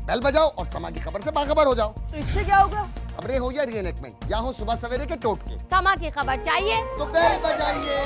Bell बजाओ और समा की खबर से बाखबर हो जाओ। तो इससे क्या होगा? खबरें हो या रीएनेक्टमेंट, या हो सुबह सवेरे के टोटके, समा की खबर चाहिए तो बेल बजाइए।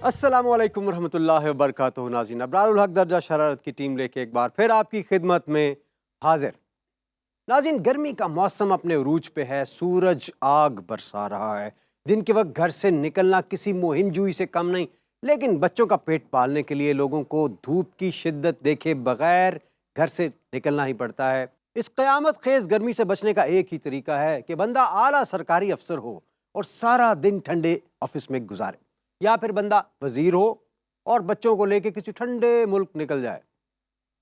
अस्सलामुअलैकुम वरहमतुल्लाहि वबरकातुहू। नाज़रीन, अबरारुल हक दर्जा शरारत की टीम लेके एक बार फिर आपकी खिदमत में हाजिर। नाज़रीन, गर्मी का मौसम अपने उरूज पे है, सूरज आग बरसा रहा है। दिन के वक्त घर से निकलना किसी मुहिम जुई से कम नहीं, लेकिन बच्चों का पेट पालने के लिए लोगों को धूप की शिद्दत देखे बगैर घर से निकलना ही पड़ता है। इस क़यामत खेज गर्मी से बचने का एक ही तरीका है कि बंदा आला सरकारी अफसर हो और सारा दिन ठंडे ऑफिस में गुजारे, या फिर बंदा वजीर हो और बच्चों को लेके किसी ठंडे मुल्क निकल जाए।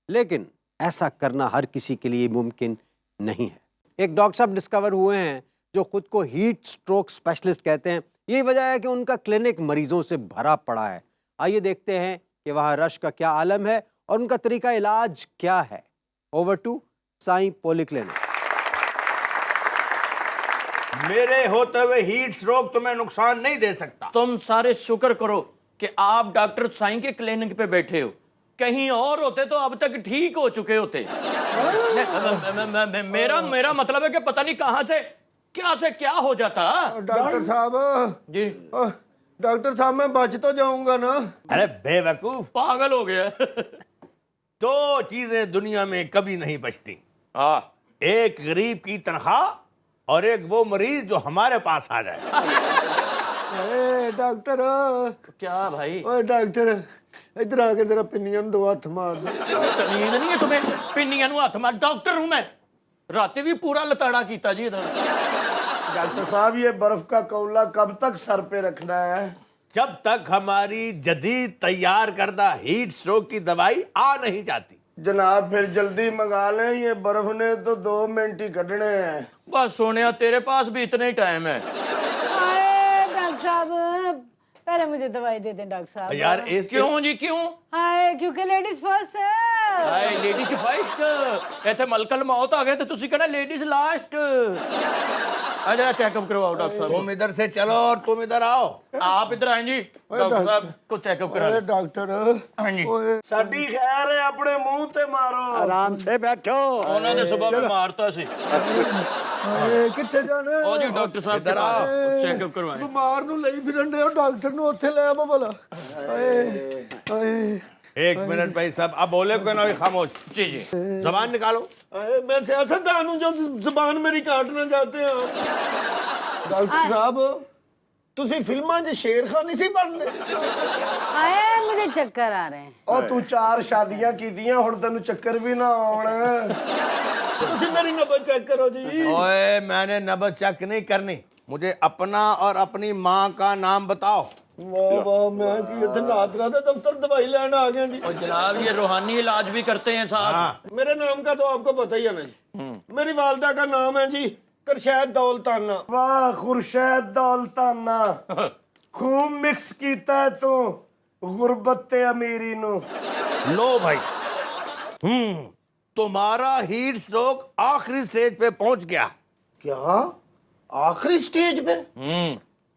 लेकिन ऐसा करना हर किसी के लिए मुमकिन नहीं है। एक डॉक्टर साहब डिस्कवर हुए हैं जो खुद को हीट स्ट्रोक स्पेशलिस्ट कहते हैं। यही वजह है कि उनका क्लिनिक मरीजों से भरा पड़ा है। आइए देखते हैं कि वहाँ रश का क्या आलम है और उनका तरीका इलाज क्या है। Over to Sai polyclinic. मेरे होते हुए हीट स्ट्रोक तुम्हें नुकसान नहीं दे सकता। तुम सारे शुक्र करो कि आप डॉक्टर साईं के क्लिनिक पे बैठे हो। कहीं और होते तो अब तक ठीक हो चुके होते। मेरा मतलब है कि पता नहीं कहां से क्या हो जाता। डॉक्टर साहब जी डॉक्टर साहब मैं बच तो जाऊंगा ना? अरे बेवकूफ, पागल हो गया। दो चीजें दुनिया में कभी नहीं बचती। हाँ, एक गरीब की तनख्वाह और एक वो मरीज जो हमारे पास आ जाए। ए डॉक्टर, क्या भाई? ओए डॉक्टर, इधर आके जरा पिनियन दो हाथ मार दो। नींद नहीं है तुम्हें? पिन्नियां नूं हथ मार। डॉक्टर हूं मैं, राती भी पूरा लताड़ा कीता जी इधर। डॉक्टर साहब ये बर्फ का कौला कब तक सर पे रखना है? जब तक हमारी जदीद तैयार करदा हीट स्ट्रोक की दवाई आ नहीं जाती। जनाब फिर जल्दी मंगा लें, ये बर्फ ने तो 2 मिनट ही कटने हैं। बस सोनिया, तेरे पास भी इतना ही टाइम है। हाय डॉक्टर साहब, पहले मुझे दवाई दे दें डॉक्टर साहब। यार क्यों जी क्यों? हाय, क्योंकि लेडीज फर्स्ट है। हाय लेडीज फर्स्ट। इतने मलकल मौत आ गए तो तुसी कहना लेडीज लास्ट। अच्छा चेकअप करवाओ डॉक्टर साहब। तुम इधर से चलो और तुम इधर आओ। आप इधर आए जी, डॉक्टर साहब को चेकअप करा ओए लें। डॉक्टर, हाँ जी, ओए साडी खैर है, अपने मुंह ते मारो। आराम से बैठो। ਉਹਨਾਂ ਨੇ ਸੁਬਾ ਮੈਂ ਮਾਰਤਾ ਸੀ। ओए किथे जाना? ਉਹ ਜੀ ਡਾਕਟਰ ਸਾਹਿਬ इधर आओ। ਚੈੱਕਅਪ ਕਰਵਾਏ। ਬਿਮਾਰ ਨੂੰ ਲਈ ਫਿਰਨ ਦੇ ਡਾਕਟਰ ਨੂੰ ਉੱਥੇ ਲੈ ਆਵੋ ਭਲਾ। ਓਏ ਓਏ एक मिनट भाई साहब, अब बोले कोई ना, खामोश। जी जी। जबान निकालो। अरे मैं सियासतदान हूं जो जुबान मेरी काटना चाहते हो। डॉक्टर साहब ਤੁਸੀਂ ਫਿਲਮਾਂ 'ਚ ਸ਼ੇਰ ਖਾਨ ਨਹੀਂ ਸੀ ਬਣਦੇ? हाय, मुझे चक्कर आ रहे हैं। ਉਹ ਤੂੰ 4 ਸ਼ਾਦੀਆਂ ਕੀਤੀਆਂ, ਹੁਣ ਤੈਨੂੰ ਚੱਕਰ ਵੀ ਨਾ ਆਉਣ। ਤੁਸੀਂ ਮੇਰੀ ਨਬਜ਼ ਚੈੱਕ ਕਰੋ ਜੀ। ओए, मैंने नब्ज चेक नहीं करनी, मुझे अपना और अपनी माँ का नाम बताओ। वाह वाह, मैं कि इधर नादरा दे दफ्तर दवाई लेने आ गया जी। और जनाब ये रूहानी इलाज भी करते हैं साहब। हाँ। मेरे नाम का तो आपको पता ही है ना जी। मेरी वालदा का नाम है जी खुर्शैद दौलताना। वाह खुर्शैद दौलताना, खूब मिक्स कीता है तू गुरबत ते अमीरी नु। लो भाई, तुम्हारा हीट स्ट्रोक आखिरी स्टेज पे पहुंच गया। क्या आखिरी स्टेज पे?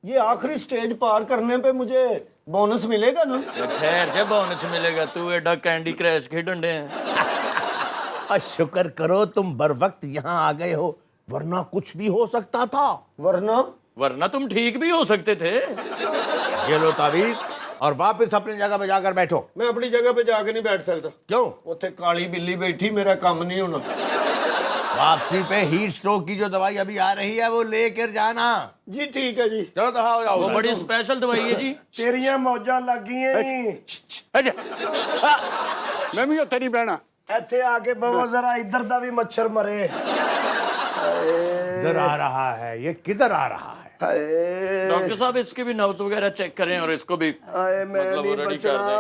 ये आखिरी स्टेज पार करने पे मुझे बोनस मिलेगा ना? खैर जब बोनस मिलेगा, तू एडा कैंडी क्रैश खेडन दे हैं। शुक्र करो तुम बर वक्त यहाँ आ गए हो, वरना कुछ भी हो सकता था। वरना तुम ठीक भी हो सकते थे। ये लो तावीज और वापस अपनी जगह पे जाकर बैठो। मैं अपनी जगह पे जाके नहीं बैठ सकता। क्यों? उत्थे काली बिल्ली बैठी, मेरा काम नहीं होना। वापसी पे हीट स्ट्रोक की जो दवाई अभी आ रही है वो लेकर जाना। जी ठीक है जी। चलो दफा हो जाओ। वो बड़ी स्पेशल दवाई है जी। तेरियां मौजां लगी हैं। मैं भी उत्थे नहीं बहना। ਇੱਥੇ ਆ ਕੇ ਬਵੋ जरा, इधर दा भी मच्छर मरे। किधर आ रहा है ये, किधर आ रहा है? हाय डॉक्टर साहब इसकी भी नब्ज वगैरह चेक करें और इसको भी हाय, मैं मतलब नहीं रेडी कर बचना।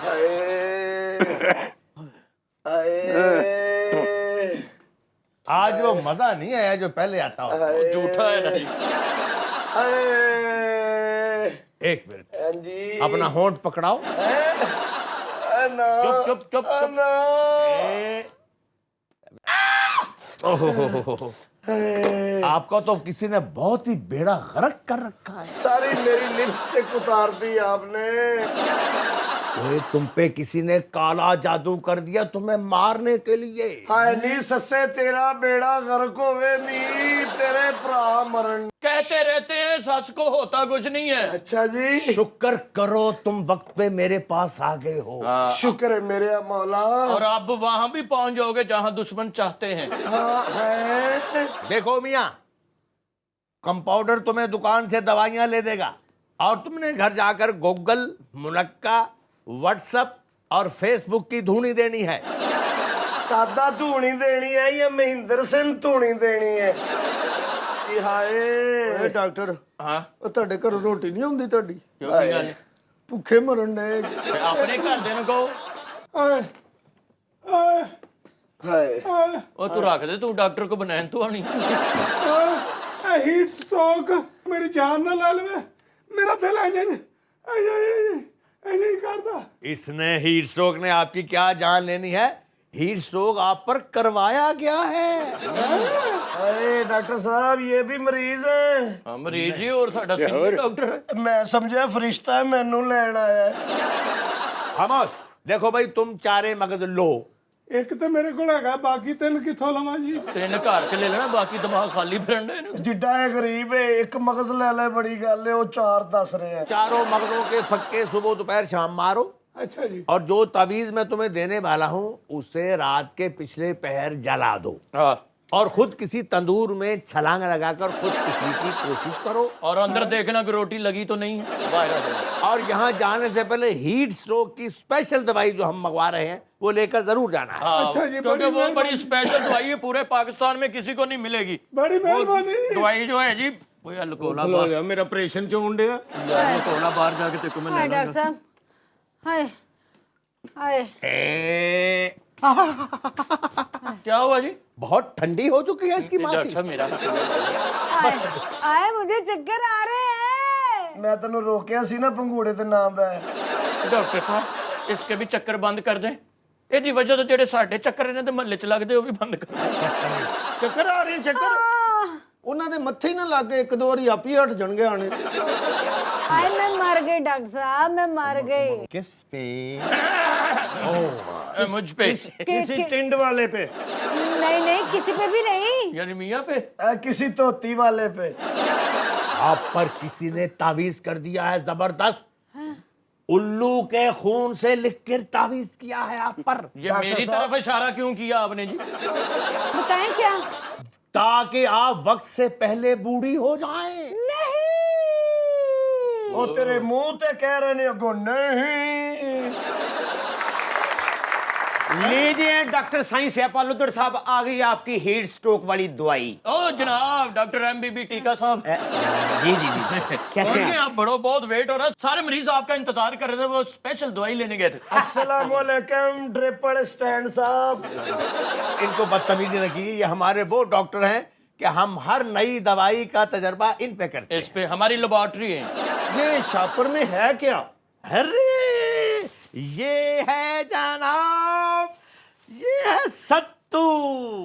हाय हाय आज वो मजा नहीं आया जो पहले आता हो। झूठा है ना जी। हाय एक मिनट, हाँ जी अपना होंठ पकड़ाओ। ना चुप चुप चुप चुप। ना ओहो, आपका तो किसी ने बहुत ही बेड़ा गर्क कर रखा है। सारी मेरी लिपस्टिक उतार दी आपने। ओए, तुम पे किसी ने काला जादू कर दिया तुम्हें मारने के लिए। हाय नी सस्से तेरा बेड़ा गर्क होवे नी तेरे भरा मरण। कहते रहते हैं सस को होता कुछ नहीं है। अच्छा जी शुक्र करो तुम वक्त पे मेरे पास आ गए हो। शुक्र है मेरे मौला। और अब वहां भी पहुंच जाओगे जहां दुश्मन चाहते हैं। हाँ है देखो मियाँ, कंपाउंडर तुम्हें दुकान से दवाइयां ले देगा और तुमने घर जाकर गूगल, मुनक्का, व्हाट्सएप और फेसबुक की धूनी देनी है। सादा धूनी देनी है या महेंद्र सिंह धूनी देनी है? ਕੀ ਹਾਏ ਡਾਕਟਰ ਹਾਂ ਉਹ ਤੁਹਾਡੇ ਘਰ ਰੋਟੀ ਨਹੀਂ ਆਉਂਦੀ ਤੁਹਾਡੀ ਕਿਉਂ ਕੀ ਗੱਲ ਭੁੱਖੇ ਮਰਨ ਨੇ ਤੇ ਆਪਣੇ ਘਰਦਿਆਂ ਨੂੰ ਕਹੋ ਹਾਏ ਹਾਏ ਹਾਏ ਉਹ ਤੂੰ ਰੱਖ ਦੇ, ਤੂੰ ਡਾਕਟਰ ਕੋ ਬਨੈਣ ਤੂੰ ਆਣੀ। ਹੀਟ ਸਟ੍ਰੋਕ ਮੇਰੀ ਜਾਨ ਨਾ ਲੈ ਲਵੇ ਮੇਰਾ ਦਿਲ ਐ ਨਹੀਂ ਕਰਦਾ। इसने हीट स्ट्रोक ने आपकी क्या जान लेनी है? हीट स्ट्रोक आप पर करवाया गया है। अरे डॉक्टर साहब ये भी मरीज है। ਹਾਂ ਮਰੀਜ਼ ਜੀ, ਹੋਰ ਸਾਡਾ ਸੀਨੀਅਰ ਡਾਕਟਰ ਹੈ। मैं समझा फरिश्ता है मैनू लैन आया है। खामोश, देखो भाई तुम चारे मगज लो। एक तो मेरे को हैगा बाकी तीन किथों लवां जी? ਤਿੰਨ ਘਰ ਚ ਲੈ ਲੈਣਾ, ਬਾਕੀ ਦਿਮਾਗ ਖਾਲੀ ਫਿਰਨ ਦੇ ਨੇ। जिड्डा है गरीब है एक मगज ले ले बड़ी गल है वो चार दस रहे हैं। चारों मगजों के फक्के सुबह दोपहर शाम मारो। अच्छा जी और जो तावीज मैं तुम्हें देने वाला हूँ उसे रात के पिछले पहर जला दो ਹਾਂ और खुद किसी तंदूर में छलांग लगाकर खुद पिछली की कोशिश करो। और अंदर देखना कि रोटी लगी तो नहीं है, बाहर आ जाना। और यहाँ जाने से पहले हीट स्ट्रोक की स्पेशल दवाई जो हम मंगवा रहे हैं वो लेकर जरूर जाना है। हाँ, अच्छा जी, क्योंकि बड़ी वो बड़ी स्पेशल दवाई है, पूरे पाकिस्तान में किसी को नहीं मिलेगी। बड़ी वो मेहरबानी। दवाई जो है जी वो यार लकोला बाहर, मेरा ऑपरेशन चो उंडे यार लकोला बाहर जाके तेरे को मैं ਹਾਏ लेना ਡਾਕਟਰ ਸਾਹਿਬ ਹਾਏ ਹਾਏ क्या हुआ जी? बहुत ठंडी हो चुकी है इसकी ये डॉक्टर माथी। साहब मेरा ਹਾਏ मुझे चक्कर आ रहे हैं। मैं तेन रोकिया सी ना पंगूड़े ते नाम पै डॉक्टर साहब इसके भी चक्कर बंद कर दें। ਇਹਦੀ ਵਜ੍ਹਾ ਤੋਂ ਜਿਹੜੇ ਸਾਡੇ ਚੱਕਰ ਇਹਨਾਂ ਦੇ ਮਹੱਲੇ ਚ ਲੱਗਦੇ ਉਹ ਵੀ ਬੰਦ ਕਰ ਦਿਓ। ਚੱਕਰ ਆ ਰਹੇ ਚੱਕਰ ਉਹਨਾਂ ਦੇ ਮੱਥੇ ਹੀ ਨਾ ਲੱਗ ਗਏ ਇੱਕ ਦੋ ਵਾਰੀ ਆਪੀ ਹਟ ਜਾਣਗੇ ਆਣੇ। हाय मैं मर गई डॉक्टर साहब मैं मर गई। किस पे? मुझ पे किसी टिंड वाले पे नहीं नहीं किसी पे भी नहीं। यानी मियाँ पे। किसी धोती वाले पे। आप पर किसी ने तावीज कर दिया है जबरदस्त। उल्लू के खून से लिख कर तावीज किया है आप पर। ये मेरी तरफ इशारा क्यों किया आपने जी? बताएं क्या? ताकि आप वक्त से पहले बूढ़ी हो जाएं। नहीं ਉਹ ਤੇਰੇ ਮੂੰਹ ਤੇ ਕਹਿ ਰਹੇ ਨੇ ਅੱਗੋਂ ਨਹੀਂ। लीजिए डॉक्टर साईं सैयदपाल लुत्तर साहब आ गई आपकी हीट स्ट्रोक वाली दवाई। ओ जनाब डॉक्टर MBB टीका साहब। जी जी जी कैसे और हैं ये आप? आप बड़ो बहुत वेट हो रहा है, सारे मरीज आपका इंतजार कर रहे थे, वो स्पेशल दवाई लेने गए थे। अस्सलाम वालेकुम ट्रिपल स्टैंड साहब। इनको बदतमीजी न कीजिए, ये हमारे वो डॉक्टर हैं कि हम हर नई दवाई का तजर्बा इन पे करते हैं। इस पे हमारी लेबोरेटरी है। ये शापर में है क्या? अरे ये है जनाब, ये है सत्तू।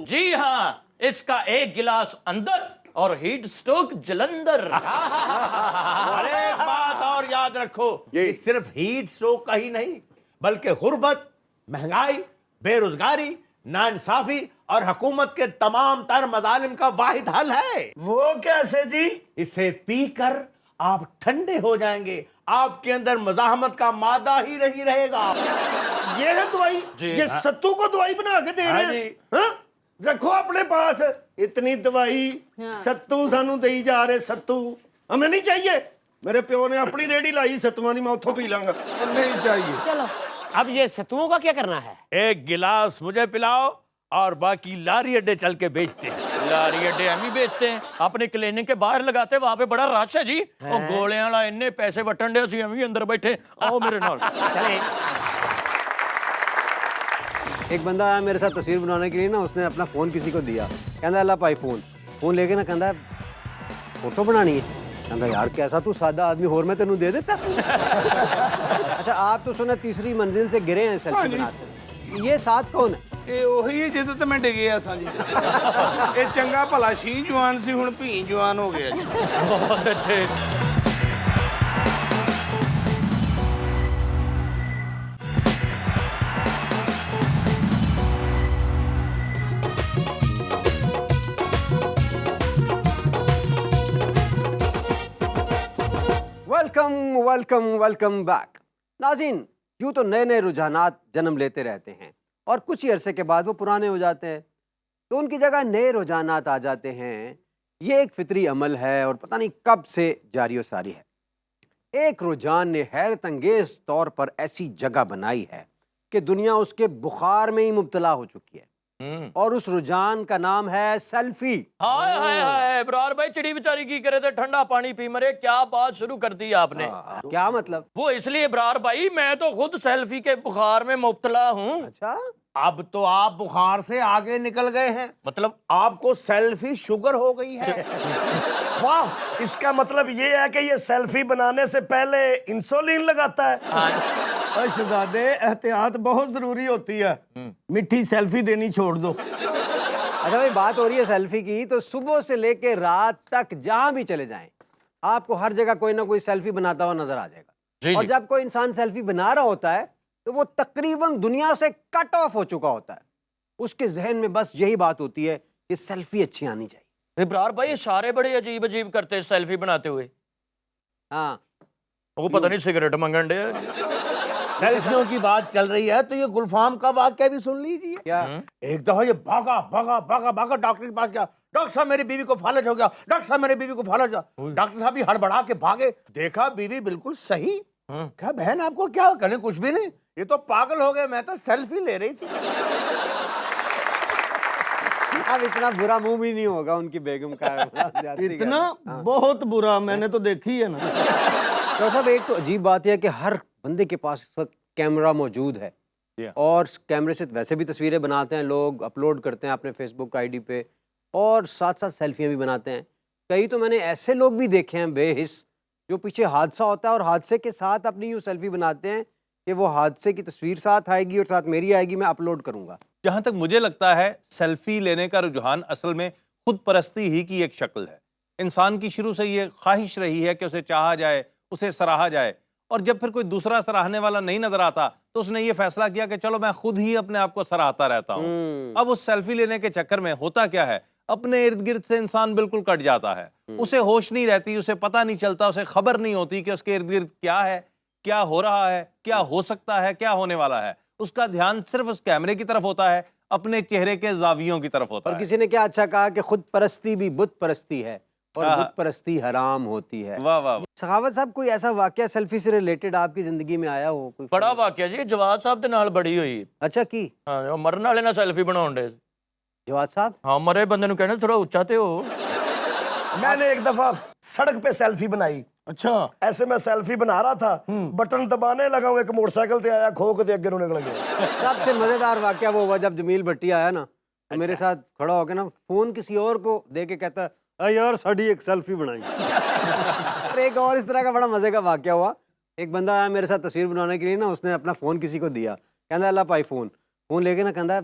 जी हाँ, इसका एक गिलास अंदर और हीट स्ट्रोक जलंधर। और एक बात और याद रखो, ये सिर्फ हीट स्ट्रोक का ही नहीं बल्कि गुर्बत, महंगाई, बेरोजगारी, नाइंसाफी और हुकूमत के तमाम तर मजालिम का वाहिद हल है। वो कैसे जी? इसे पीकर आप ठंडे हो जाएंगे, आपके अंदर मजाहमत का मादा ही नहीं रहेगा। ये है दवाई? जी। ये सत्तू को दवाई बना के दे रहे हाँ हैं? हाँ? रखो अपने पास इतनी दवाई। सत्तू सानू दे जा रहे सत्तू हमें नहीं चाहिए। मेरे प्यो ने अपनी रेडी लाई सत्तुआं दी, मैं उठो पी लांगा। नहीं चाहिए। चलो अब ये सत्तुओं का क्या करना है? एक गिलास मुझे पिलाओ और बाकी लारी अड्डे चल के बेचते हैं। लारी अड्डे हम ही बेचते हैं, अपने क्लिनिक के बाहर लगाते हैं, वहां पे बड़ा रश है जी। और गोलियां वाला इन्ने पैसे वटन दे, हम ही अंदर बैठे। आओ मेरे नाल। चले एक बंदा आया मेरे साथ तस्वीर बनाने के लिए ना, उसने अपना फ़ोन किसी को दिया, कहता अल्लाह भाई फ़ोन लेके ना कहता फोटो बनानी है। कहता यार कैसा तू सादा आदमी, होर मैं तेनू दे देता। अच्छा आप तो सुना तीसरी मंजिल से गिरे हैं सेल्फी बनाते, ये साथ कौन है? ਇਹ ਉਹੀ ਹੈ ਜਿਹਦੇ ਤੇ ਮੈਂ ਡਿੱਗਿਆ ਸਾਂ ਜੀ। ਇਹ ਚੰਗਾ ਭਲਾ ਸੀ ਜਵਾਨ ਸੀ, ਹੁਣ ਭੀ ਜਵਾਨ ਹੋ ਗਿਆ ਜੀ। बहुत अच्छे। Welcome welcome welcome back. नाज़रीन, यूँ तो नए नए रुझानात जन्म लेते रहते हैं और कुछ ही अरसे के बाद वो पुराने हो जाते हैं, तो उनकी जगह नए रुझानात आ जाते हैं। ये एक फितरी अमल है और पता नहीं कब से जारी व सारी है। एक रुझान ने हैरत अंगेज तौर पर ऐसी जगह बनाई है कि दुनिया उसके बुखार में ही मुब्तला हो चुकी है, और उस रुझान का नाम है सेल्फी। हाय हाय हाय इब्रार भाई, चिड़ी बेचारी की करे थे ठंडा पानी पी मरे, क्या बात शुरू कर दी आपने। क्या मतलब? वो इसलिए इब्रार भाई, मैं तो खुद सेल्फी के बुखार में मुब्तला हूँ। अच्छा, अब तो आप बुखार से आगे निकल गए हैं, मतलब आपको सेल्फी शुगर हो गई है। वाह, इसका मतलब ये है कि ये सेल्फी बनाने से पहले इंसुलिन लगाता है। हाँ, शहजादे, एहतियात बहुत जरूरी होती है, मिठी सेल्फी देनी छोड़ दो। अच्छा भाई बात हो रही है सेल्फी की, तो सुबह से लेके रात तक जहां भी चले जाएं आपको हर जगह कोई ना कोई सेल्फी बनाता हुआ नजर आ जी, जाएगा। और जी। जब कोई इंसान सेल्फी बना रहा होता है तो वो तकरीबन दुनिया से कट ऑफ हो चुका होता है। उसके जहन में बस यही बात होती है कि सेल्फी अच्छी आनी चाहिए। इब्रार भाई इशारे बड़े अजीब अजीब करते हैं सेल्फी बनाते हुए। हाँ, वो पता नहीं सिगरेट मंगन डे। सेल्फियों की बात चल रही है तो ये गुलफाम का वाक्य भी सुन लीजिए। क्या? एक दफा ये भागा भागा भागा भागा डॉक्टर के पास गया, डॉक्टर साहब मेरी बीवी को फालज हो गया, डॉक्टर साहब मेरी बीवी को फालज हो गया। डॉक्टर साहब भी हड़बड़ा के भागे, देखा बीवी बिल्कुल सही। क्या बहन आपको क्या करें? कुछ भी नहीं, ये तो पागल हो गए, मैं तो सेल्फी ले रही थी। अब इतना बुरा मुंह भी नहीं होगा उनकी बेगम का। इतना बहुत बुरा मैंने तो देखी है ना। तो साहब एक तो अजीब बात है कि हर बंदे के पास इस वक्त कैमरा मौजूद है, और कैमरे से वैसे भी तस्वीरें बनाते हैं लोग, अपलोड करते हैं अपने फेसबुक आईडी पे, और साथ साथ सेल्फियाँ भी बनाते हैं। कई तो मैंने ऐसे लोग भी देखे हैं बेहिस, जो पीछे हादसा होता है और हादसे के साथ अपनी यूँ सेल्फी बनाते हैं कि वो हादसे की तस्वीर साथ आएगी और साथ मेरी आएगी, मैं अपलोड करूँगा। जहां तक मुझे लगता है सेल्फी लेने का रुझान असल में खुद परस्ती ही की एक शक्ल है। इंसान की शुरू से ये ख्वाहिश रही है कि उसे चाहा जाए, उसे सराहा जाए, और जब फिर कोई दूसरा सराहने वाला नहीं नजर आता तो उसने ये फैसला किया कि चलो मैं खुद ही अपने आप को सराहता रहता हूँ। अब उस सेल्फी लेने के चक्कर में होता क्या है, अपने इर्द गिर्द से इंसान बिल्कुल कट जाता है। उसे होश नहीं रहती, उसे पता नहीं चलता, उसे खबर नहीं होती कि उसके इर्द गिर्द क्या है, क्या हो रहा है, क्या हो सकता है, क्या होने वाला है। उसका ध्यान सिर्फ उस कैमरे की तरफ होता है, अपने चेहरे के जावियों की तरफ होता और है। किसी ने क्या अच्छा कहा कि खुद परस्ती भी बुत परस्ती है और हाँ। बुत परस्ती हराम होती है। वाह वाह वाह। सखावत साहब, कोई ऐसा वाकया सेल्फी से रिलेटेड आपकी जिंदगी में आया हो? कोई बड़ा वाकया जी, जवाद साहब दे नाल बड़ी हुई। अच्छा की हाँ, वो मरन वाले ना सेल्फी बनाउन डे। जवाद साहब? हाँ, मरे बंदे नु कहना थोड़ा ऊंचा ते हो। मैंने एक दफा सड़क पे सेल्फी बनाई। अच्छा, ऐसे मैं सेल्फी बना रहा था, बटन दबाने लगा हूं, एक मोटरसाइकिल से आया, खो के अगे निकल गया। सबसे मजेदार वाकया वो हुआ जब जमील भट्टी आया ना, तो मेरे साथ खड़ा होकर ना फोन किसी और को दे के कहता अरे यार साड़ी एक सेल्फी बनाई। और एक और इस तरह का बड़ा मजे का वाकया हुआ। एक बंदा आया मेरे साथ तस्वीर बनाने के लिए ना, उसने अपना फोन किसी को दिया, कहता अल्लाह भाई फोन लेके ना कहता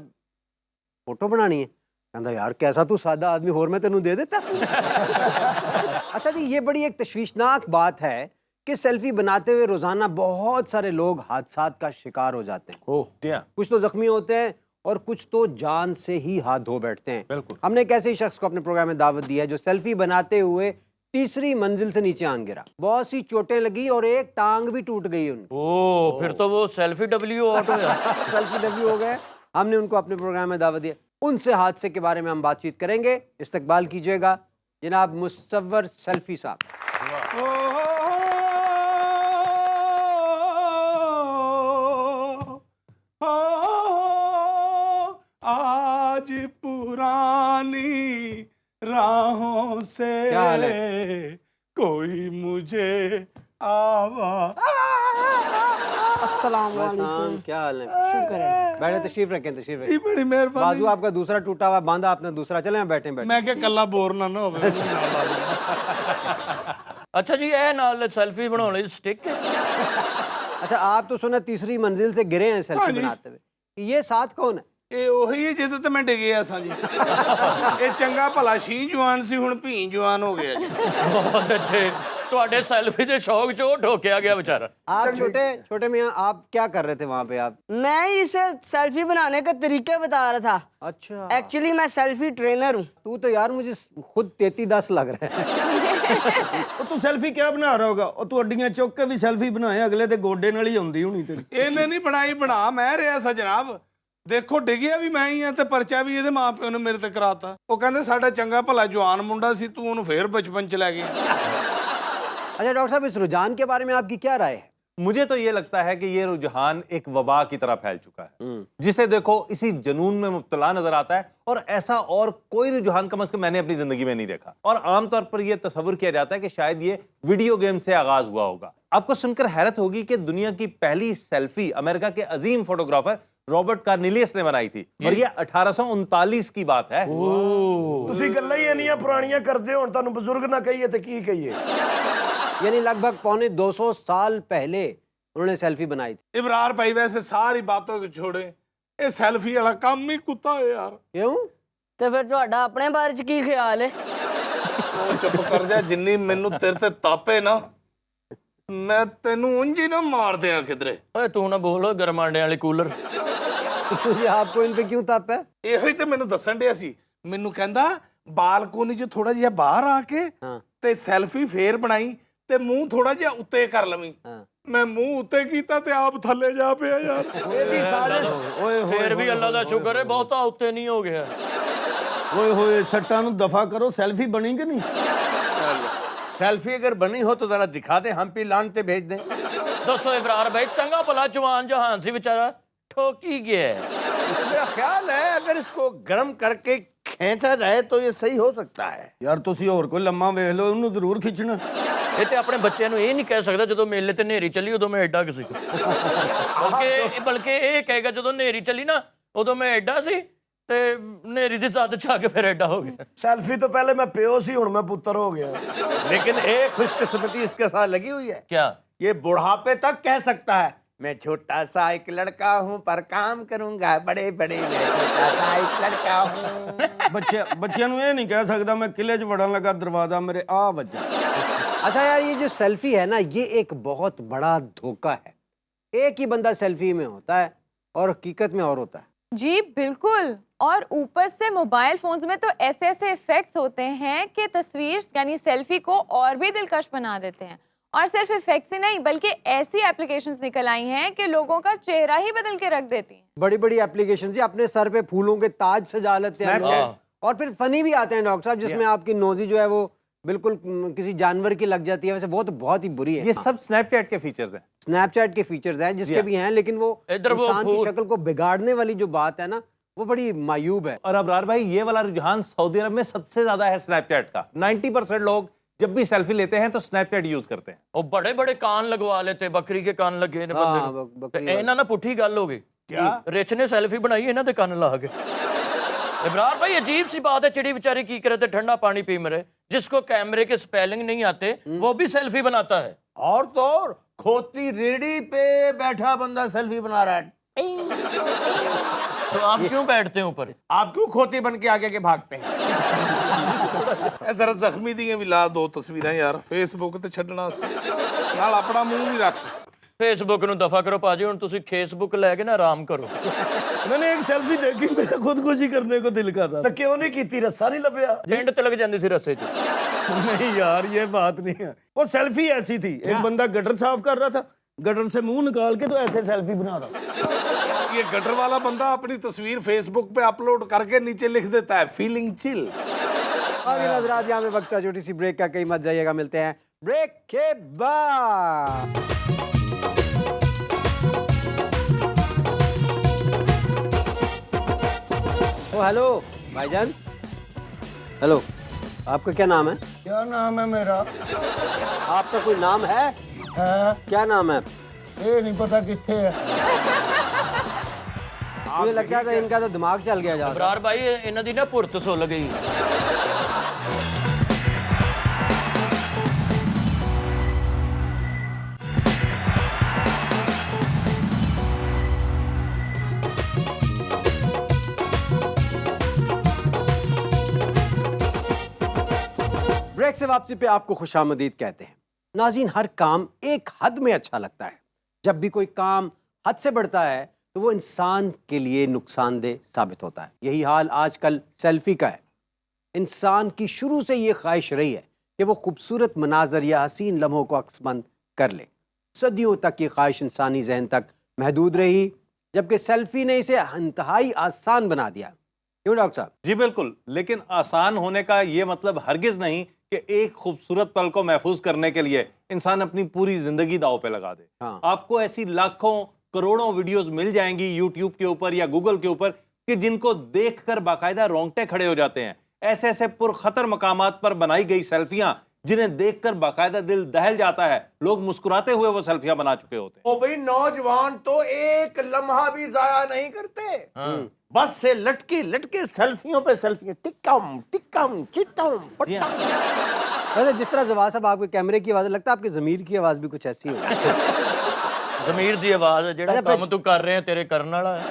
फोटो बनानी है। कहता यार कैसा तू सादा आदमी, होर मैं तेनू दे देता। अच्छा जी, ये बड़ी एक तशवीशनाक बात है कि सेल्फी बनाते हुए रोजाना बहुत सारे लोग हादसात का शिकार हो जाते हैं। ओह क्या? कुछ तो जख्मी होते हैं और कुछ तो जान से ही हाथ धो बैठते हैं। बिल्कुल। हमने एक ऐसे ही शख्स को अपने प्रोग्राम में दावत दी है जो सेल्फी बनाते हुए तीसरी मंजिल से नीचे आन गिरा, बहुत सी चोटें लगी और एक टांग भी टूट गई उनकी। ओ, फिर तो वो सेल्फी डब्ल्यू आउट हो गया। सेल्फी डब्ल्यू हो गए। हमने उनको अपने प्रोग्राम में दावत दिया, उनसे हादसे के बारे में हम बातचीत करेंगे। इस्तकबाल कीजिएगा जनाब मुसव्वर सेल्फी साहब। आज पुरानी राहों से क्या हाल है? कोई मुझे अस्सलाम अस्सलाम, क्या हाल है? शुक्र है बैठे, तशरीफ रखें, तशरीफ रखें। बड़ी मेहरबानी बाजू आपका दूसरा टूटा हुआ, बांधा आपने दूसरा, चले बैठे बैठे। मैं क्या कल्ला बोर ना ना होवे ਅੱਛਾ ਜੀ ਇਹ ਨਾਲ ਸੈਲਫੀ ਬਣਾਉਣ ਲਈ ਸਟਿਕ अच्छा, आप तो सुना तीसरी मंजिल से गिरे हैं सेल्फी बनाते हुए, ये साथ कौन है? ਇਹ ਉਹੀ ਹੈ ਜਿਹਦੇ ਤੇ ਮੈਂ ਡਿੱਗਿਆ ਸਾਂ ਜੀ ਇਹ ਚੰਗਾ ਭਲਾ ਸੀ ਜਵਾਨ ਸੀ ਹੁਣ ਭੀ ਜਵਾਨ ਹੋ ਗਿਆ ਜੀ ਬਹੁਤ ਅੱਛੇ ਤੁਹਾਡੇ ਸੈਲਫੀ ਦੇ ਸ਼ੌਕ 'ਚ ਉਹ ਠੋਕਿਆ ਗਿਆ ਵਿਚਾਰਾ आप छोटे छोटे मियाँ, आप क्या कर रहे थे वहाँ पे आप? मैं इसे सेल्फी बनाने का तरीके बता रहा था। अच्छा, एक्चुअली मैं सेल्फी ट्रेनर हूँ। तू तो यार मुझे खुद 33-10 लग रहा है। ਉਹ ਤੂੰ ਸੈਲਫੀ ਕਿਆ ਬਣਾ ਰਿਹਾ ਹੋਗਾ? ਉਹ ਤੂੰ ਅੱਡੀਆਂ ਚੁੱਕ ਕੇ ਵੀ ਸੈਲਫੀ ਬਣਾਏ, ਅਗਲੇ ਦੇ ਗੋਡੇ ਨਾਲ ਹੀ ਆਉਂਦੀ ਹੋਣੀ ਤੇਰੀ। ਇਹਨੇ ਨਹੀਂ ਬਣਾਈ, ਬਣਾ ਮੈਂ ਰਿਹਾ ਸਾ ਜਨਾਬ। ਦੇਖੋ ਡਿੱਗਿਆ ਵੀ ਮੈਂ ਹੀ ਆ ਤੇ ਪਰਚਾ ਵੀ ਇਹਦੇ ਮਾਪਿਓ ਨੇ ਮੇਰੇ ਤੇ ਕਰਾਤਾ। ਉਹ ਕਹਿੰਦੇ ਸਾਡਾ ਚੰਗਾ ਭਲਾ ਜਵਾਨ ਮੁੰਡਾ ਸੀ, ਤੂੰ ਉਹਨੂੰ ਫੇਰ ਬਚਪਨ ਚ ਲੈ ਗਿਆ। अच्छा डॉक्टर साहब, इस रुझान के बारे में आपकी क्या राय है? मुझे तो ये लगता है कि ये रुझान एक वबा की तरह फैल चुका है, जिसे देखो इसी जुनून में मुब्तला नजर आता है, और ऐसा और कोई रुझान कम से कम मैंने अपनी जिंदगी में नहीं देखा। और आमतौर पर यह तस्वुर किया जाता है कि शायद ये वीडियो गेम से आगाज हुआ होगा। आपको सुनकर हैरत होगी कि दुनिया की पहली सेल्फी अमेरिका के अजीम फोटोग्राफर रॉबर्ट कार्नेलियस ने बनाई थी, और ये 1839 की बात है। ਤੁਸੀਂ ਗੱਲਾਂ ਹੀ ਇੰਨੀਆਂ ਪੁਰਾਣੀਆਂ ਕਰਦੇ ਹੋ, ਹੁਣ ਤੁਹਾਨੂੰ ਬਜ਼ੁਰਗ ਨਾ ਕਹੀਏ ਤੇ ਕੀ ਕਹੀਏ। यानी लगभग 250 साल पहले उन्होंने सेल्फी बनाई थी। इबरार भाई वैसे सारी बातों को छोड़े, ये सेल्फी वाला काम ही कुत्ता है यार। क्यों? ਤੇ ਫਿਰ ਤੁਹਾਡਾ ਆਪਣੇ ਬਾਰੇ ਚ ਕੀ ਖਿਆਲ ਹੈ? ਉਹ ਚੁੱਪ ਕਰ ਜਾ, ਜਿੰਨੀ ਮੈਨੂੰ ਤੇਰੇ ਤੇ ਤਾਪੇ ਨਾ ਮੈਂ ਤੈਨੂੰ ਉਂਝ ਹੀ ਨਾ ਮਾਰ ਦਿਆਂ ਕਿਧਰੇ। ਓਏ ਤੂੰ ਨਾ ਬੋਲ ਗਰਮ ਆਂਡੇ ਵਾਲੀ ਕੂਲਰ ये आपको इन पे क्यों ताप है? ਇਹੋ ਹੀ ਤੇ ਮੈਨੂੰ ਦੱਸਣ ਡਿਆ ਸੀ। ਮੈਨੂੰ ਕਹਿੰਦਾ ਬਾਲਕੋਨੀ 'ਚ ਥੋੜਾ ਜਿਹਾ ਬਾਹਰ ਆ ਕੇ हाँ ਤੇ ਸੈਲਫੀ ਫੇਰ ਬਣਾਈ ਤੇ ਮੂੰਹ ਥੋੜਾ ਜਿਹਾ ਉੱਤੇ ਕਰ ਲਵੀਂ। हाँ। ਮੈਂ ਮੂੰਹ ਉੱਤੇ ਕੀਤਾ ਤੇ ਆਪ ਥੱਲੇ ਜਾ ਪਿਆ ਯਾਰ। ਇਹਦੀ ਸਾਜ਼ਿਸ਼। ਫੇਰ ਵੀ ਅੱਲਾ ਦਾ ਸ਼ੁਕਰ ਹੈ ਬਹੁਤਾ ਉੱਤੇ ਨਹੀਂ ਹੋ ਗਿਆ ਓਏ ਹੋਏ, ਸੱਟਾਂ ਨੂੰ ਦਫਾ ਕਰੋ। ਸੈਲਫੀ ਬਣੀ ਕਿ ਨਹੀਂ? सेल्फी अगर बनी हो तो जरा दिखा दे, हम भी लान पे भेज दें। ਦੱਸੋ ਇਬਰਾਰ ਭਾਈ ਚੰਗਾ ਭਲਾ ਜਵਾਨ ਜਹਾਨ ਸੀ ਵਿਚਾਰਾ ਠੋਕੀ ਗਿਆ मेरा ख्याल है अगर इसको गर्म करके खींचा जाए तो ये सही हो सकता है। ਯਾਰ ਤੁਸੀਂ ਹੋਰ ਕੋਈ ਲੰਮਾ ਵੇਖ ਲਓ, ਉਹਨੂੰ ਜ਼ਰੂਰ ਖਿੱਚਣਾ। ਇਹ ਤੇ ਆਪਣੇ ਬੱਚਿਆਂ ਨੂੰ ਇਹ ਨਹੀਂ ਕਹਿ ਸਕਦਾ ਜਦੋਂ ਮੇਲੇ ਤੇ ਨੇਰੀ ਚੱਲੀ ਉਦੋਂ ਮੈਂ ਐਡਾ ਸੀ ਬਲਕਿ ਇਹ ਕਹੇਗਾ ਜਦੋਂ ਨੇਰੀ ਚੱਲੀ ਨਾ ਉਦੋਂ ਮੈਂ ਐਡਾ ਸੀ ਤੇ ਨੇਰੀ ਦੀ ਜ਼ਦ ਚ ਆ ਕੇ ਫਿਰ ਐਡਾ ਹੋ ਗਿਆ ਸੈਲਫੀ ਤੋਂ ਪਹਿਲੇ ਮੈਂ ਪਿਓ ਸੀ, ਹੁਣ ਮੈਂ ਪੁੱਤਰ ਹੋ ਗਿਆ। लेकिन एक खुशकिस्मती इसके साथ लगी हुई है, क्या ये बुढ़ापे तक कह सकता है मैं छोटा सा एक लड़का हूँ पर काम करूंगा बड़े बड़े, मैं छोटा सा एक लड़का हूँ। ਬੱਚਿਆਂ ਨੂੰ ਇਹ ਨਹੀਂ ਕਹਿ ਸਕਦਾ ਮੈਂ ਕਿਲੇ 'ਚ ਵੜਨ ਲੱਗਾ, ਦਰਵਾਜ਼ਾ ਮੇਰੇ ਆ ਵੱਜਾ। अच्छा यार, ये जो सेल्फी है ना, ये एक बहुत बड़ा धोखा है। एक ही बंदा सेल्फी में होता है और हकीकत में और होता है। जी बिल्कुल, और ऊपर से मोबाइल फोन्स में तो ऐसे ऐसे इफेक्ट्स होते हैं कि तस्वीर यानी सेल्फी को और भी दिलकश बना देते हैं। और सिर्फ इफेक्ट्स ही नहीं बल्कि ऐसी एप्लीकेशंस निकल आई हैं कि लोगों का चेहरा ही बदल के रख देती हैं। बड़ी बड़ी एप्लीकेशन जी, अपने सर पे फूलों के ताज सजा लेते हैं लोग। और फिर फनी भी आते हैं डॉक्टर साहब, जिसमें आपकी नोजी जो है वो बिल्कुल किसी जानवर की लग जाती है। वैसे वो तो बहुत ही बुरी है। ये सब स्नैपचैट के फीचर्स हैं। स्नैपचैट के फीचर्स हैं जिसके भी हैं, लेकिन वो इधर वो इंसान की फूल। शक्ल को बिगाड़ने वाली जो बात है ना, वो बड़ी मायूब है। और अबरार भाई, ये वाला रुझान सऊदी अरब में सबसे ज्यादा है स्नैपचैट का। 90% लोग जब भी सेल्फी लेते हैं तो स्नैपचैट यूज करते हैं। ਉਹ ਬੜੇ ਬੜੇ ਕਾਨ ਲਗਵਾ ਲੈਤੇ ਬੱਕਰੀ ਕੇ ਕਾਨ ਲੱਗੇ ਨੇ ਬੰਦੇ हाँ, ਨੂੰ बकरी ਤੇ ਇਹਨਾਂ ਨਾਲ ਪੁੱਠੀ ਗੱਲ ਹੋ ਗਈ क्या? ਰਿਚ ਨੇ ਸੈਲਫੀ ਬਣਾਈ ਇਹਨਾਂ ਦੇ ਕੰਨ ਲਾ ਕੇ इमरान भाई अजीब सी बात है, चिड़ी बेचारी की करे थे ठंडा पानी पी मरे, जिसको कैमरे के स्पेलिंग नहीं आते वो भी सेल्फी बनाता है। और तो और खोती रेडी पे बैठा बंदा सेल्फी बना रहा है। तो आप क्यों बैठते हैं ऊपर? आप क्यों खोती बन के आगे के भागते हैं? ਇਹ ਜ਼ਰਾ ਜ਼ਖਮੀ ਦੀਆਂ ਵੀ ਲਾ ਦੋ ਤਸਵੀਰਾਂ ਯਾਰ ਫੇਸਬੁੱਕ ਤੇ ਛੱਡਣ ਵਾਸਤੇ, ਨਾਲ ਆਪਣਾ ਮੂੰਹ ਵੀ ਰੱਖ। फेसबुक ਨੂੰ ਦਫਾ ਕਰੋ ਭਾਜੀ, ਹੁਣ ਤੁਸੀਂ ਫੇਸਬੁੱਕ ਲੈ ਕੇ ਨਾ ਆਰਾਮ ਕਰੋ। मैंने एक सेल्फी देखी, मेरा खुदकुशी करने को दिल कर रहा था। क्यों नहीं की? रस्सा नहीं लभ्या? ਐਂਡ ਤੇ ਲੱਗ ਜਾਂਦੀ ਸੀ ਰੱਸੇ 'ਚ। नहीं यार, ये बात नहीं है। वो सेल्फी ऐसी थी, एक बंदा गटर साफ कर रहा था, गटर से मुंह निकाल के तो ऐसे सेल्फी बना रहा। ये गटर वाला बंदा अपनी तस्वीर फेसबुक पे अपलोड करके नीचे लिख देता है फीलिंग चिल। अभी नजरात यहाँ पे वक्त है छोटी सी ब्रेक का, कहीं मत जाइएगा, मिलते हैं ब्रेक के बाद। ओ हेलो भाईजान, हेलो, आपका क्या नाम है? क्या नाम है मेरा? आपका कोई नाम है? क्या नाम है? ये नहीं पता कितने है। मुझे लगता था इनका तो दिमाग चल गया ज्यादा। ਅਬਰਾਰ ਭਾਈ ਇਹਨਾਂ ਦੀ ਨਾ ਭੁਰਤ ਸੁੱਲ ਗਈ। ब्रेक से वापसी पे आपको खुशामदीद कहते हैं। नाज़रीन, हर काम एक हद में अच्छा लगता है। जब भी कोई काम हद से बढ़ता है तो वो इंसान के लिए नुकसानदेह साबित होता है। यही हाल आजकल सेल्फी का है। इंसान की शुरू से ये ख्वाहिश रही है कि वो खूबसूरत मनाजर या हसीन लम्हों को अक्सबंद कर ले। सदियों तक ये ख्वाहिश इंसानी जहन तक महदूद रही, जबकि सेल्फी ने इसे इंतहाई आसान बना दिया। क्यों डॉक्टर साहब? जी बिल्कुल, लेकिन आसान होने का ये मतलब हरगिज नहीं कि एक खूबसूरत पल को महफूज करने के लिए इंसान अपनी पूरी जिंदगी दांव पे लगा दे। हाँ। आपको ऐसी लाखों करोड़ों वीडियोस मिल जाएंगी यूट्यूब के ऊपर या गूगल के ऊपर कि जिनको देखकर बाकायदा रोंगटे खड़े हो जाते हैं। ऐसे ऐसे पुरखतर मकामात पर बनाई गई सेल्फियां जिन्हें देखकर बाकायदा दिल दहल जाता है। लोग मुस्कुराते हुए वो सेल्फियां बना चुके होते हैं। ओ भाई, नौजवान तो एक लम्हा भी जाया नहीं करते। बस से लटके लटके सेल्फियों पे सेल्फियां, टिकम टिकम चिटम पटम। वैसे जिस तरह जवाब साहब आपके कैमरे की आवाज़, लगता है आपकी ज़मीर की आवाज़ भी कुछ ऐसी होगी। ਜ਼ਮੀਰ ਦੀ ਆਵਾਜ਼ ਜਿਹੜਾ ਕੰਮ ਤੂੰ ਕਰ ਰਿਹਾ ਤੇਰੇ ਕਰਨ ਵਾਲਾ ਹੈ।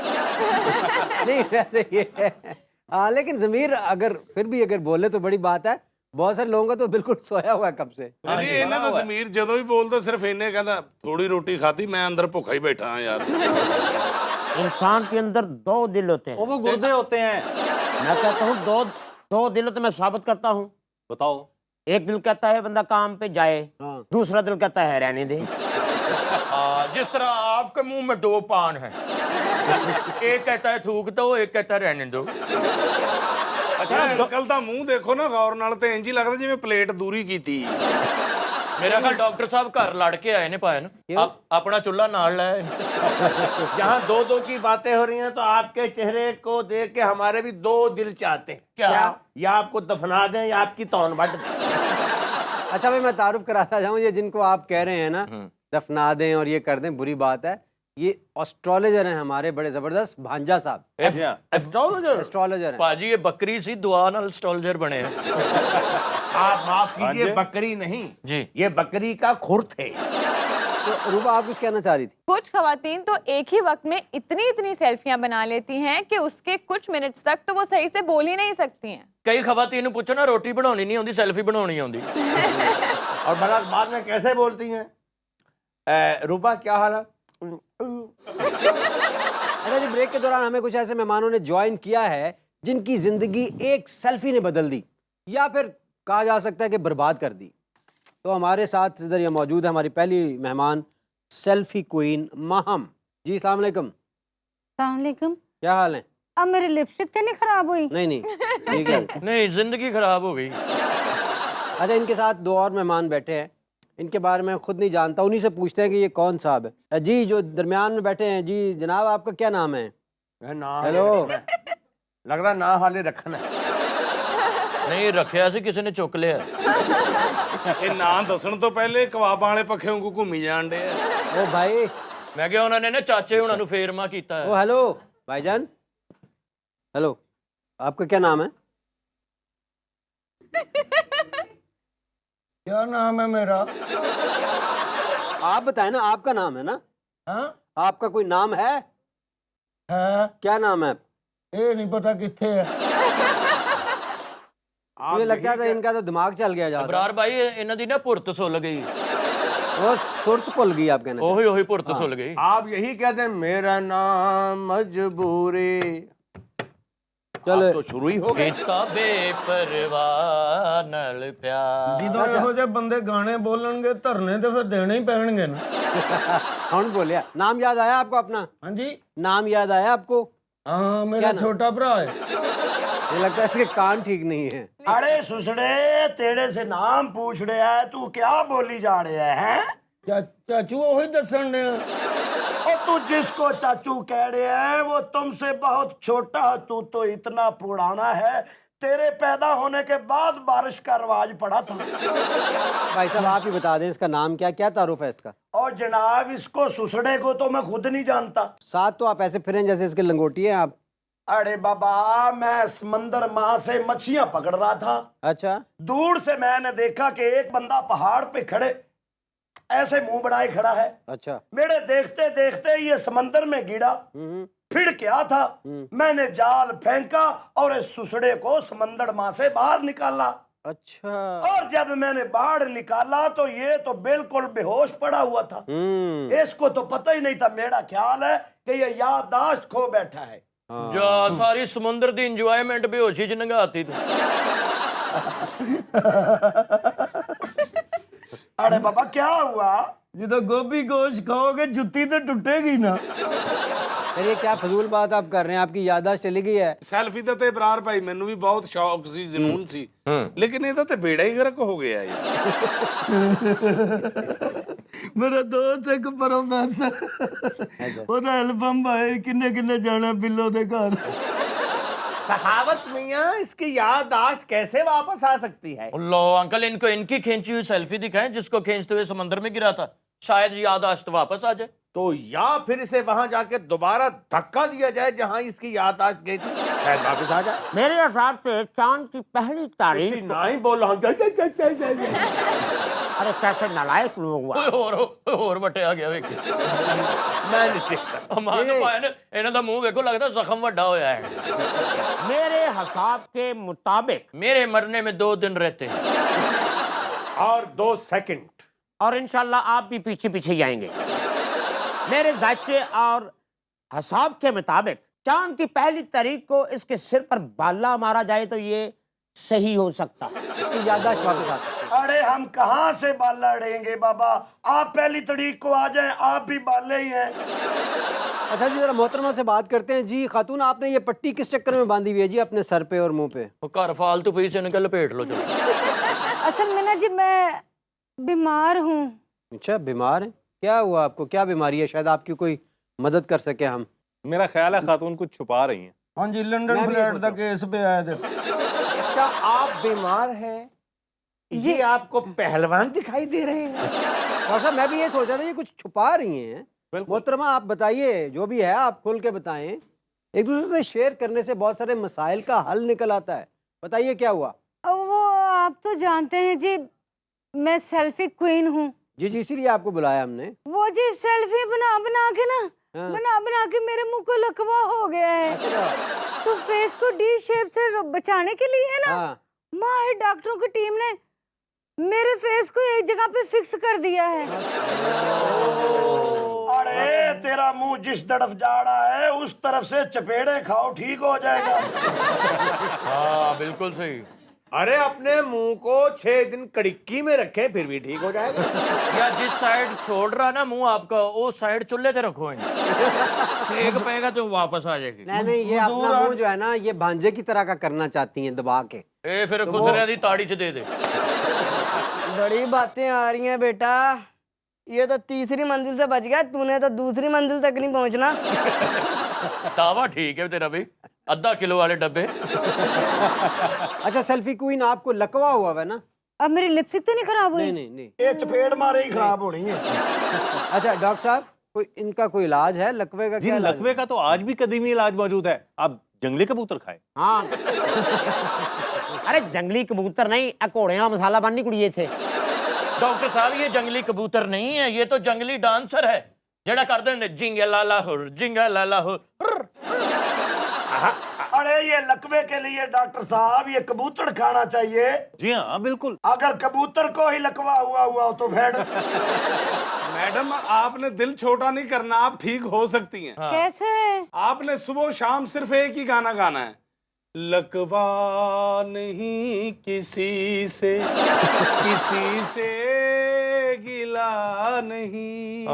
नहीं वैसे ये है। हाँ, लेकिन ज़मीर अगर फिर भी अगर बोले तो बड़ी बात है। बहुत सारे लोगों का तो बिल्कुल सोया हुआ है कब से। ਨਹੀਂ ਇਹਨਾਂ ਦਾ ਜ਼ਮੀਰ ਜਦੋਂ ਵੀ ਬੋਲਦਾ ਸਿਰਫ ਇੰਨੇ ਕਹਿੰਦਾ ਥੋੜੀ ਰੋਟੀ ਖਾਧੀ, ਮੈਂ ਅੰਦਰ ਭੁੱਖਾ ਹੀ ਬੈਠਾ ਹਾਂ ਯਾਰ। इंसान के अंदर दो दिल होते हैं। वो गुर्दे होते हैं। मैं कहता हूँ दो दिल होते, मैं साबित करता हूँ। बताओ। एक दिल कहता है बंदा काम पे जाए, हाँ। दूसरा दिल कहता है रहने दे। जिस तरह आपके मुंह में दो पान है, एक कहता है थूक दो, एक कहता है रहने दो। ਅੱਛਾ ਅੰਕਲ ਦਾ ਮੂੰਹ ਦੇਖੋ ਨਾ ਗੌਰ ਨਾਲ ਤੇ ਇੰਜ ਹੀ ਲੱਗਦਾ ਜਿਵੇਂ ਪਲੇਟ ਦੂਰੀ ਕੀਤੀ। मेरा ख्याल डॉक्टर साहब घर लड़ के आए ने पायन, अपना चूल्हा नाल लाए। जहाँ दो दो की बातें हो रही हैं तो आपके चेहरे को देख के हमारे भी दो दिल चाहते हैं। क्या? या आपको दफना दें या आपकी तौन बट दें। अच्छा भाई, मैं तारुफ कराता जाऊँ, ये जिनको आप कह रहे हैं ना दफना दें और ये कर दें, बुरी बात है। ये एस्ट्रोलॉजर हैं हमारे बड़े जबरदस्त, भांजा साहब एस्ट्रोलॉजर एस्ट्रोलॉजर हैं। भाजी ये बकरी सी दुआ नाल एस्ट्रोलॉजर बने हैं। आप माफ कीजिए, बकरी नहीं जी, ये बकरी का खुर थे। तो रूबा, आप कुछ कहना चाह रही थी? कुछ खवातीन तो एक ही वक्त में इतनी सेल्फियां बना लेती हैं कि उसके कुछ मिनट्स तक तो वो सही से बोल ही नहीं सकती हैं। कई खवातीन नूं पूछो ना, रोटी बनानी नहीं आउंदी, सेल्फी बनानी आउंदी। और भला बाद में कैसे बोलती हैं? रूबा क्या हाल है? अच्छा जी, ब्रेक के दौरान हमें कुछ ऐसे मेहमानों ने ज्वाइन किया है जिनकी जिंदगी एक सेल्फी ने बदल दी, या फिर कहा जा सकता है कि बर्बाद कर दी। तो हमारे साथ इधर ये मौजूद है हमारी पहली मेहमान, सेल्फी क्वीन माहम जी। अस्सलाम वालेकुम। सलामकुम। क्या हाल है? अब मेरी लिपस्टिक तो नहीं खराब हुई? नहीं ठीक है। नहीं, जिंदगी खराब हो गई। अच्छा, इनके साथ दो और मेहमान बैठे हैं, इनके बारे में खुद नहीं जानता, उन्हीं से पूछते हैं कि ये कौन साहब है। जी, जो दरमियान में बैठे हैं, जी जनाब, आपका क्या नाम है? हेलो। लग रहा ना हाले रखना है। नहीं रखिया सी, किसी ने चुक लिया। ਇਹ ਨਾਂ ਦੱਸਣ ਤੋਂ ਪਹਿਲੇ ਕਬਾਬਾਂ ਵਾਲੇ ਪੱਖੇ ਵਾਂਗੂ ਘੁੰਮੀ ਜਾਣ ਡੇ ਆ। ओ भाई, मैं क्या उन्होंने ना चाचे हुणां नूं फेरमा कीता है। ओ हेलो भाईजान, हेलो, आपका क्या नाम है? क्या नाम है मेरा? आप बताएं ना, आपका नाम है ना? हाँ, आपका कोई नाम है? क्या नाम है? ये नहीं पता कितने है। मुझे लगता था इनका तो दिमाग चल गया ज्यादा। ਅਬਰਾਰ ਭਾਈ ਇਹਨਾਂ ਦੀ ਨਾ ਭੁਰਤ ਸੁੱਲ ਗਈ। वो सुरत भुल गई आप कहने। ਉਹੀ ਉਹੀ ਭੁਰਤ ਸੁੱਲ ਗਈ। आप यही कहते हैं मेरा नाम मजबूरी। चलो। आप तो शुरू ही हो गए। ਕੀਤਾ ਬੇਪਰਵਾਹ ਨਾਲ ਪਿਆਰ। ਜਦੋਂ ਇਹੋ ਜਿਹੇ ਬੰਦੇ ਗਾਣੇ ਬੋਲਣਗੇ ਧਰਨੇ ਤੇ ਫਿਰ ਦੇਣੇ ਹੀ ਪੈਣਗੇ ਨਾ। कौन बोलिया? नाम याद आया आपको अपना? हाँ जी, नाम याद आया आपको? हाँ, मेरा नाम? छोटा भरा है। मुझे लगता है इसके कान ठीक नहीं है। अरे सुसड़े, तेरे से नाम पूछ रहा है, तू क्या बोली जा रहा है? चाचू वही दसन ने। और तू जिसको चाचू कह रहे हैं वो तुमसे बहुत छोटा, तू तो इतना पुराना है, तेरे पैदा होने के बाद बारिश का रिवाज पड़ा था। भाई साहब आप ही बता दें इसका नाम क्या क्या तारुफ है इसका? और जनाब इसको सुसड़े को तो मैं खुद नहीं जानता। साथ तो आप ऐसे फिरें जैसे इसके लंगोटी हैं आप। अरे बाबा मैं समंदर माँ से मच्छियां पकड़ रहा था। अच्छा। दूर से मैंने देखा कि एक बंदा पहाड़ पे खड़े ऐसे मुंह बनाए खड़ा है। अच्छा। मेरे देखते देखते ये समंदर में गिरा। फिर क्या था, मैंने जाल फेंका और इस सुसड़े को समंदर माँ से बाहर निकाला। अच्छा। और जब मैंने बाहर निकाला तो ये तो बिल्कुल बेहोश पड़ा हुआ था। इसको तो पता ही नहीं था। मेरा ख्याल है कि ये याददाश्त खो बैठा है। जा सारी समुंदर दी इंजॉयमेंट बेहोशी च नंगाती तू। अरे बाबा क्या हुआ? जो गोभी गोश्त खाओगे जुत्ती तो टूटेगी ना। अरे क्या फजूल बात आप कर रहे हैं, आपकी याददाश्त चली गई है। ਸੈਲਫੀ ਦਾ ਤੇ ਇਬਰਾਰ ਭਾਈ ਮੈਨੂੰ ਵੀ ਬਹੁਤ ਸ਼ੌਕ ਸੀ, ਜਨੂਨ ਸੀ, ਲੇਕਿਨ ਇਹਦਾ ਤੇ ਬੇੜਾ ਹੀ ਗਰਕ ਹੋ ਗਿਆ ਯਾਰ। मेरा दोस्त एक प्रोफेसर ਉਹਦਾ ਐਲਬਮ ਆਏ ਕਿੰਨੇ ਕਿੰਨੇ ਜਾਣਾ ਬਿੱਲੋ ਦੇ ਘਰ। सखावत मियाँ इसकी याददाश्त कैसे वापस आ सकती है? लो अंकल इनको इनकी खींची हुई सेल्फी दिखाएं जिसको खींचते हुए समंदर में गिरा था, शायद याददाश्त वापस आ जाए। तो या फिर इसे वहां जाके दोबारा धक्का दिया जाए जहां इसकी याददाश्त गई थी, शायद वापस आ जाए। मेरे हिसाब से चांद की पहली तारीख ना ही बोल रहा हूँ। अरे कैसे नालायक लोग हुआ। ਹੋਰ ਵੱਟੇ ਆ ਗਿਆ ਵੇਖੀ। मैं नहीं देखता। ਮਾਂ ਨੂੰ ਪਾਇਆ ਨੇ ਇਹਨਾਂ ਦਾ ਮੂੰਹ ਵੇਖੋ ਲੱਗਦਾ ਜ਼ਖਮ ਵੱਡਾ ਹੋਇਆ ਹੈ। मेरे हिसाब के मुताबिक मेरे मरने में 2 दिन रहते हैं और 2 सेकंड और इंशाल्लाह आप भी पीछे पीछे जाएंगे। मेरे जायचे और हिसाब के मुताबिक चांद की पहली तारीख को इसके सिर पर बाला मारा जाए तो ये सही हो सकता। इसकी याददाश्त वापस आ सकती है। अरे हम कहाँ से बाला अड़ेंगे बाबा, आप पहली तारीख को आ जाएं, आप भी बाले ही हैं। अच्छा जी जरा मोहतरमा से बात करते हैं। जी खातून आपने ये पट्टी किस चक्कर में बांधी हुई है जी अपने सर पे और मुंह पे? वो घर फालतू पी से निकल लपेट लो चलो। असल में ना जी मैं बीमार हूँ। अच्छा बीमार है, क्या हुआ आपको, क्या बीमारी है? शायद आपकी कोई मदद कर सके हम। मेरा ख्याल है खातून कुछ छुपा रही हैं। हाँ जी लंदन फ्लैट का केस पे आए थे। अच्छा आप बीमार हैं, ये आपको पहलवान दिखाई दे रहे हैं? और साहब मैं भी ये सोच रहा था ये कुछ छुपा रही हैं। मोहतरमा आप बताइए, जो भी है आप खुल के बताएं। एक दूसरे से शेयर करने से बहुत सारे मसाइल का हल निकल आता है। बताइए क्या हुआ? वो आप तो जानते हैं जी मैं सेल्फी क्वीन हूँ। जी जी इसीलिए आपको बुलाया हमने। वो जी सेल्फी बना बना के ना बना बना के मेरे मुंह को लकवा हो गया है। तो फेस को डी शेप से बचाने के लिए ना माहिर डॉक्टरों की टीम ने मेरे फेस को एक जगह पे फिक्स कर दिया है। अरे तेरा मुंह जिस तरफ जा रहा है उस तरफ से चपेड़े खाओ, ठीक हो जाएगा। हाँ बिल्कुल सही। अरे अपने मुंह को 6 दिन कड़िक्की में रखे फिर भी ठीक हो जाएगा। या जिस साइड छोड़ रहा ना मुंह आपका वो साइड चूल्हे से रखो, सेक पेगा तो वापस आ जाएगी। नहीं नहीं ये अपना मुंह जो है ना ये भांजे की तरह का करना चाहती हैं दबा के। ए फिर खुसरे दी ताड़ी च दे दे। बड़ी बातें आ रही हैं बेटा, ये तो तीसरी मंजिल से बच गया, तूने तो दूसरी मंजिल तक नहीं पहुंचना। दावा ठीक है तेरा भाई, आधा किलो वाले डब्बे। अच्छा सेल्फी क्वीन आपको लकवा हुआ है ना? अब मेरी लिपस्टिक तो नहीं खराब हुई? नहीं नहीं नहीं ये चपेड़ मारे ही खराब होनी है। अच्छा डॉक्टर साहब कोई इनका कोई इलाज है लकवे का? जी क्या इलाज है? लकवे का तो आज भी कदीमी इलाज मौजूद है। आप जंगली कबूतर खाएं। हाँ अरे जंगली कबूतर नहीं, घोड़े का मसाला बननी कुड़िए थे। डॉक्टर साहब ये जंगली कबूतर नहीं है, ये तो जंगली डांसर है जेड़ा कर देंगे जिंगा लाला हो। अरे ये लकवे के लिए डॉक्टर साहब ये कबूतर खाना चाहिए। जी हाँ बिल्कुल। अगर कबूतर को ही लकवा हुआ हो तो भेड़। मैडम आपने दिल छोटा नहीं करना, आप ठीक हो सकती हैं। कैसे? आपने सुबह शाम सिर्फ एक ही गाना गाना है, लकवा नहीं किसी से गिला नहीं,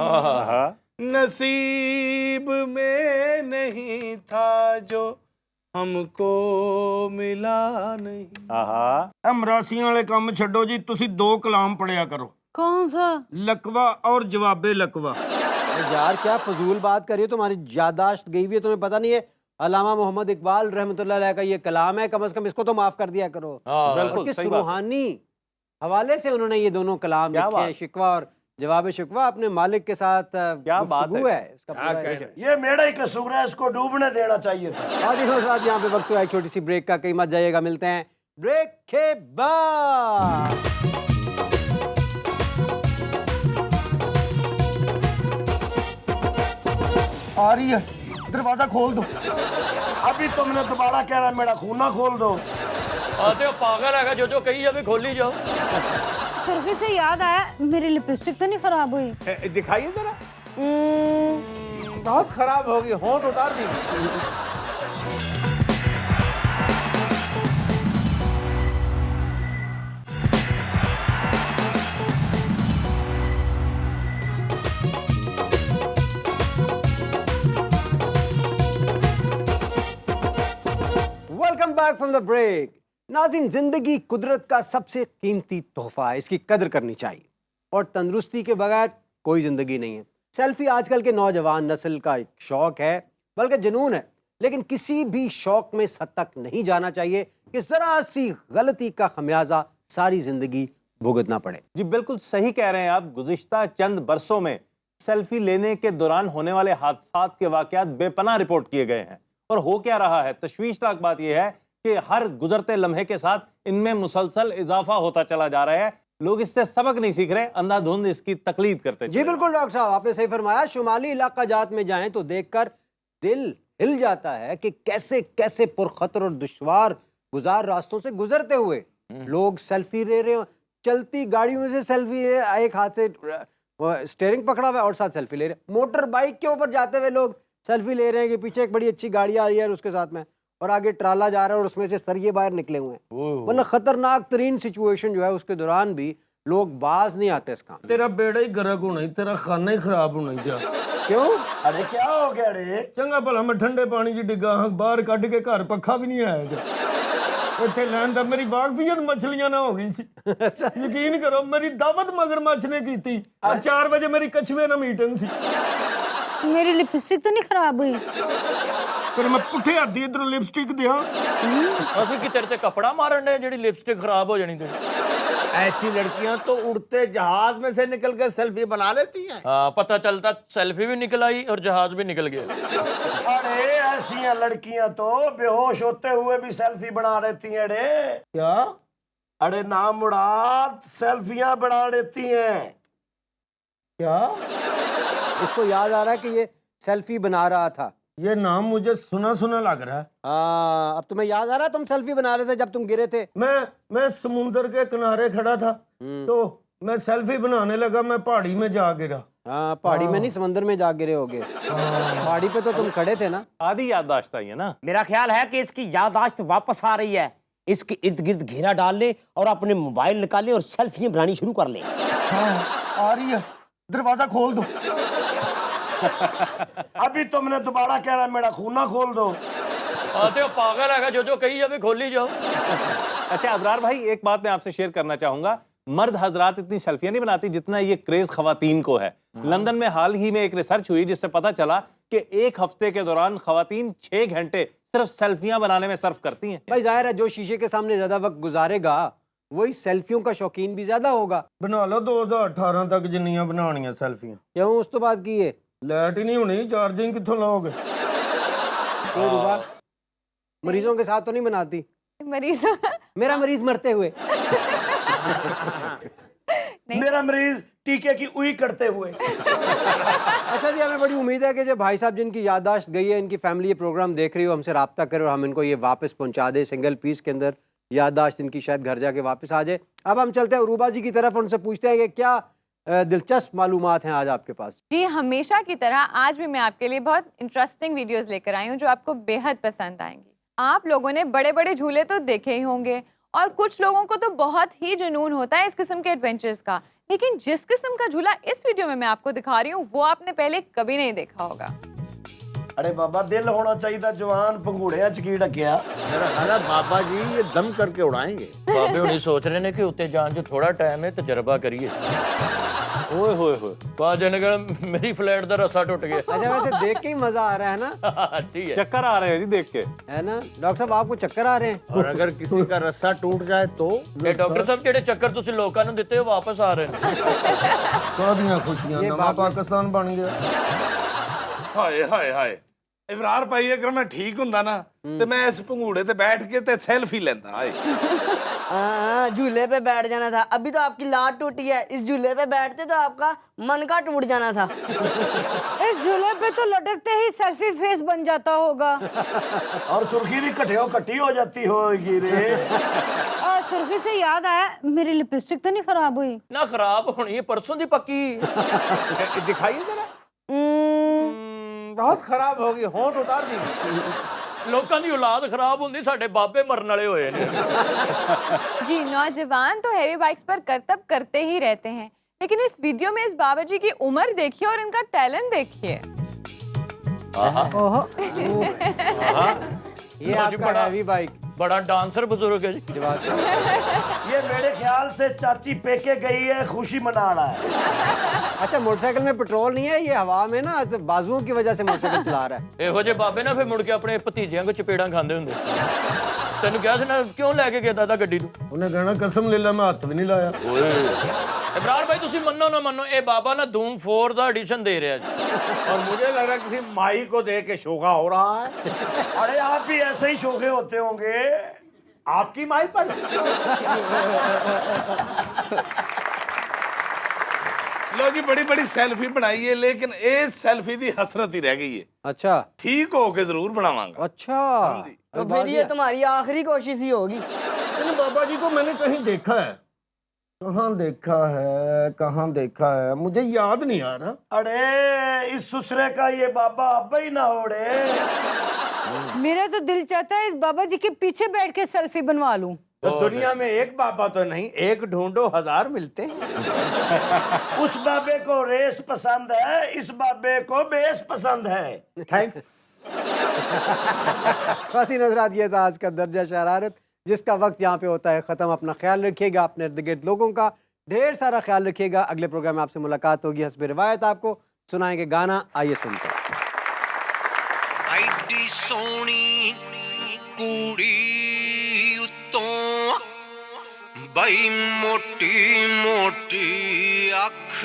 नसीब में नहीं था जो हमको मिला नहीं। अमरासियां वाले काम छड्डो जी, तुसी 2 कलाम पढ़िया करो। कौन सा? लकवा और जवाबे लकवा। यार क्या फजूल बात कर रही हो, तुम्हारी याददाश्त गई हुई है, तुम्हें पता नहीं है अल्लामा मोहम्मद इकबाल रहमतुल्लाह अलैह का ये कलाम है, कम से कम इसको तो माफ कर दिया करो। बिल्कुल, और किस सही बात है। रूहानी हवाले से उन्होंने ये दोनों कलाम क्या लिखे हैं, बात। शिकवा और जवाब शिकवा अपने मालिक के साथ क्या बात गुफ्तगू है। है इसका पूरा। ये मेरा ही कसूर है, इसको डूबने देना चाहिए था। आज यहाँ पे वक्त हुआ है छोटी सी ब्रेक का, कहीं मत जाइएगा, मिलते हैं ब्रेक के बाद। आ रही है, दरवाजा खोल दो। अभी तुमने दोबारा कहना मेरा खून ना खोल दो। आते हो पागल है, जो कही जावे खोली जाओ। सुर्खी से याद आया, मेरी लिपस्टिक तो नहीं खराब हुई? दिखाइए जरा। बहुत खराब होगी, होंठ उतार दी। Welcome back from the break. नाज़रीन, जिंदगी कुदरत का सबसे कीमती तोहफा है, इसकी कदर करनी चाहिए। और तंदुरुस्ती के बगैर कोई जिंदगी नहीं है। सेल्फी आजकल के नौजवान नस्ल का एक शौक है, बल्कि जुनून है, लेकिन किसी भी शौक में इस हद तक नहीं जाना चाहिए कि जरा सी गलती का खमियाजा सारी जिंदगी भुगतना पड़े। जी बिल्कुल सही कह रहे हैं आप। गुज़िश्ता चंद बरसों में सेल्फी लेने के दौरान होने वाले हादसात के वाकयात बेपनाह रिपोर्ट किए गए हैं। और हो क्या रहा है, तशवीशनाक बात यह है कि हर गुजरते लम्हे के साथ इनमें मुसलसल इजाफा होता चला जा रहा है। लोग इससे सबक नहीं सीख रहे, अंधाधुंध इसकी तकलीद करते जी बिल्कुल डॉक्टर साहब, आपने सही फरमाया। शुमाली इलाका जात में जाएं तो देखकर दिल हिल जाता है कि कैसे कैसे पुरखतर और दुश्वार गुजार रास्तों से गुजरते हुए लोग सेल्फी ले रहे हो। चलती गाड़ियों से सेल्फी, एक हाथ से स्टीयरिंग पकड़ा हुआ है और साथ सेल्फी ले रहे हैं। मोटर बाइक के ऊपर जाते हुए लोग सेल्फी ले रहे हैं कि पीछे एक बड़ी अच्छी गाड़ी आ रही है और उसके साथ में, और आगे ट्राला जा रहा है और उसमें से सरिये बाहर निकले हुए हैं। मतलब खतरनाक तरीन सिचुएशन जो है, उसके दौरान भी लोग बाज नहीं आते इस काम। तेरा बेड़ा ही गर्क होना ही, तेरा खाना ही खराब होना ही। क्या क्यों? अरे क्या हो गया रे? चंगा भला मैं ठंडे पानी च डिगा हाँ, बाहर कढ़ के घर पखा भी नहीं आया। इतने लैन दा मेरी वाकफियत मछलियां ना हो गई सी। यकीन करो, मेरी दावत मगरमच्छ ने की थी। 4 बजे मेरी कछुए ना मीटिंग सी। मेरी लिपस्टिक तो नहीं खराब हुई? फिर मैं पुठे हत्थ इधर लिपस्टिक दिया। ਅਸੀਂ ਕਿ ਤੇਰੇ ਤੇ ਕਪੜਾ ਮਾਰਨ ਨੇ ਜਿਹੜੀ ਲਿਪਸਟਿਕ ਖਰਾਬ ਹੋ ਜਾਣੀ ਤੇ। ऐसी लड़कियां तो उड़ते जहाज में से निकल कर सेल्फी बना लेती हैं। हाँ, पता चलता सेल्फी भी निकल आई और जहाज भी निकल गया। अरे ऐसी लड़कियां तो बेहोश होते हुए भी सेल्फी बना लेती हैं रे। क्या? अरे नाम मुराद, सेल्फियां बना लेती हैं। क्या? इसको याद आ रहा है कि ये सेल्फी बना रहा था। ये नाम मुझे सुना सुना लग रहा है। हाँ, अब तुम्हें याद आ रहा है तुम सेल्फी बना रहे थे जब तुम गिरे थे। मैं समुंदर के किनारे खड़ा था तो मैं सेल्फी बनाने लगा, मैं पहाड़ी में जा गिरा। हाँ, पहाड़ी में नहीं, समंदर में जा गिरे होगे। पहाड़ी पे तो तुम खड़े थे ना। आधी याददाश्त आई है ना। मेरा ख्याल है कि इसकी याददाश्त वापस आ रही है। इसके इर्द गिर्द घेरा डाल ले और अपने मोबाइल निकाल ले और सेल्फियां बनानी शुरू कर ले। आ रही है, दरवाजा खोल दो। अभी तुमने दोबारा कहना मेरा खून ना खोल दो। आते हो पागल है, जो कही जावे खोली जाओ। अच्छा अबरार भाई, एक बात मैं आपसे शेयर करना चाहूंगा। मर्द हजरात इतनी सेल्फियां नहीं बनाती जितना ये क्रेज खवातीन को है। लंदन में हाल ही में एक रिसर्च हुई जिससे पता चला कि एक हफ्ते के दौरान खवातीन 6 घंटे सिर्फ सेल्फियां बनाने में सर्फ करती हैं। भाई जाहिर है जो शीशे के सामने ज्यादा वक्त गुजारेगा वही सेल्फियों का शौकीन भी ज्यादा होगा। बना लो 2018 तक जिन्नियां बनानियां सेल्फियां। क्यों? उस तो बात की है, लाइट ही नहीं होनी, चार्जिंग कित्थों लोगे? कोई रुबा मरीजों के साथ तो नहीं बनाती? मरीज मेरा मरीज मरते हुए। मेरा मरीज टीके की उई करते हुए। अच्छा जी, हमें बड़ी उम्मीद है कि जो भाई साहब जिनकी याददाश्त गई है, इनकी फैमिली ये प्रोग्राम देख रही हो, हमसे रब्ता करे और हम इनको ये वापस पहुंचा दे सिंगल पीस के अंदर। याददाश्त इनकी शायद घर जाके वापस आ जाए। अब हम चलते हैं उरूबा जी की तरफ, उनसे पूछते हैं कि क्या दिलचस्प मालूमात हैं आज आपके पास। जी हमेशा की तरह आज भी मैं आपके लिए बहुत इंटरेस्टिंग वीडियोस लेकर आई हूँ जो आपको बेहद पसंद आएंगी। आप लोगों ने बड़े बड़े झूले तो देखे ही होंगे और कुछ लोगों को तो बहुत ही जुनून होता है इस किस्म के एडवेंचर्स का, लेकिन जिस किस्म का झूला इस वीडियो में मैं आपको दिखा रही हूँ वो आपने पहले कभी नहीं देखा होगा। अरे बाबा दिल होना चाहिए जवान पंघूड़िया च की ढकिया। मेरा ख्याल है बाबा जी ये दम करके उड़ाएंगे। ਬਾਬੇ ਹੁਣੀ ਸੋਚ ਰਹੇ ਨੇ ਕਿ ਉੱਤੇ ਜਾਣ 'ਚ ਥੋੜਾ ਟਾਈਮ ਹੈ ਤਜਰਬਾ ਕਰੀਏ। ओए होए होए ਬਾਜੇ ਨੇ ਕਿਹਾ ਮੇਰੀ ਫਲੈਟ ਦਾ ਰੱਸਾ ਟੁੱਟ ਗਿਆ। अच्छा वैसे देख के ही मजा आ रहा है ना, ठीक है। चक्कर आ रहे हैं जी देख के। है ना डॉक्टर साहब, आपको चक्कर आ रहे हैं? और अगर किसी का रस्सा टूट जाए तो ਇਹ ਡਾਕਟਰ ਸਾਹਿਬ ਜਿਹੜੇ ਚੱਕਰ ਤੁਸੀਂ ਲੋਕਾਂ ਨੂੰ ਦਿੱਤੇ ਉਹ ਵਾਪਸ ਆ ਰਹੇ ਨੇ। ਕਾਹਦੀਆਂ ਖੁਸ਼ੀਆਂ ਨਵਾਂ ਪਾਕਿਸਤਾਨ ਬਣ ਗਿਆ। ਹਾਏ ਹਾਏ ਹਾਏ ਇਬਰਾਰ ਭਾਈ ਅਗਰ ਮੈਂ ਠੀਕ ਹੁੰਦਾ ਨਾ ਤੇ ਮੈਂ ਇਸ ਭੰਗੂੜੇ ਤੇ ਬੈਠ ਕੇ ਤੇ ਸੈਲਫੀ ਲੈਂਦਾ। ਹਾਏ हाँ, झूले पे बैठ जाना था। अभी तो आपकी लात टूटी है, इस झूले पे बैठते तो आपका मन का टूट जाना था। इस झूले पे तो लटकते ही सेल्फी फेस बन जाता होगा। और सुर्खी भी कटियो कट्टी हो जाती होगी रे। और सुर्खी से याद आया, मेरी लिपस्टिक तो नहीं खराब हुई? ਨਾ ਖਰਾਬ ਹੋਣੀ ਹੈ, ਪਰਸੋਂ ਦੀ ਪੱਕੀ। दिखाइए जरा। बहुत खराब होगी, होंठ उतार दीजिए। ਲੋਕਾਂ ਦੀ ਔਲਾਦ ਖਰਾਬ ਹੁੰਦੀ, ਸਾਡੇ ਬਾਬੇ ਮਰਨ ਵਾਲੇ ਹੋਏ ਨੇ। जी, नौजवान तो हैवी बाइक्स पर करतब करते ही रहते हैं, लेकिन इस वीडियो में इस बाबा जी की उम्र देखिए और इनका टैलेंट देखिए। ये आपका हैवी बाइक। बड़ा डांसर बुजुर्ग है जी। ये मेरे ख्याल से चाची पेके गई है, खुशी मना रहा है। अच्छा मोटरसाइकिल में पेट्रोल नहीं है, ये हवा में ना तो बाजुओं की वजह से मोटरसाइकिल चला रहा है। ਇਹੋ ਜਿਹੇ ਬਾਬੇ ਨਾ ਫਿਰ ਮੁੜ ਕੇ ਆਪਣੇ ਭਤੀਜਿਆਂ ਕੋ ਚਪੇੜਾਂ ਖਾਂਦੇ ਹੁੰਦੇ। ਤੈਨੂੰ ਕਿਹਾ ਸੀ ਨਾ ਕਿਉਂ ਲੈ ਕੇ ਗਿਆ ਦਾਦਾ ਗੱਡੀ ਨੂੰ? ਉਹਨੇ ਕਹਿਣਾ ਕਸਮ ਲੈ ਲੈ ਮੈਂ ਹੱਥ ਵੀ ਨਹੀਂ ਲਾਇਆ। ਇਬਰਾਰ ਭਾਈ ਤੁਸੀਂ ਮੰਨੋ ਨਾ ਮੰਨੋ, ਇਹ ਬਾਬਾ ਨਾ ਧੂਮ 4 ਦਾ ਐਡੀਸ਼ਨ ਦੇ ਰਿਹਾ ਜੀ। और मुझे लग रहा है किसी माई को दे के शोका हो रहा है। अरे आप भी ऐसे ही शोखे होते होंगे। आपकी माई पर लो जी बड़ी बड़ी सेल्फी बनाई है, लेकिन ये सेल्फी दी हसरत ही रह गई है। अच्छा ठीक हो के जरूर बनावांगा। अच्छा तो फिर ये तुम्हारी आखिरी कोशिश ही होगी। लेकिन बाबा जी को मैंने कहीं देखा है। कहाँ देखा है, कहाँ देखा है, मुझे याद नहीं आ रहा। अरे इस ससुरे का ये बाबा अब ही ना ओढ़े। मेरा तो दिल चाहता है इस बाबा जी के पीछे बैठ के सेल्फी बनवा लूं। तो दुनिया में एक बाबा तो नहीं, एक ढूंढो हजार मिलते हैं। उस बाबे को रेस पसंद है, इस बाबे को बेस पसंद है। थैंक्स। खाती नजरात, ये था आज का दर्जा शरारत, जिसका वक्त यहाँ पे होता है ख़त्म। अपना ख्याल रखिएगा, अपने इर्द गिर्द लोगों का ढेर सारा ख्याल रखिएगा। अगले प्रोग्राम में आपसे मुलाकात होगी। हस्बे रिवायत आपको सुनाएंगे गाना, आइए सुनते हैं। ਐਡੀ ਸੋਹਣੀ ਕੁੜੀ ਉੱਤੋਂ ਬਈ ਮੋਟੀ ਮੋਟੀ ਅੱਖ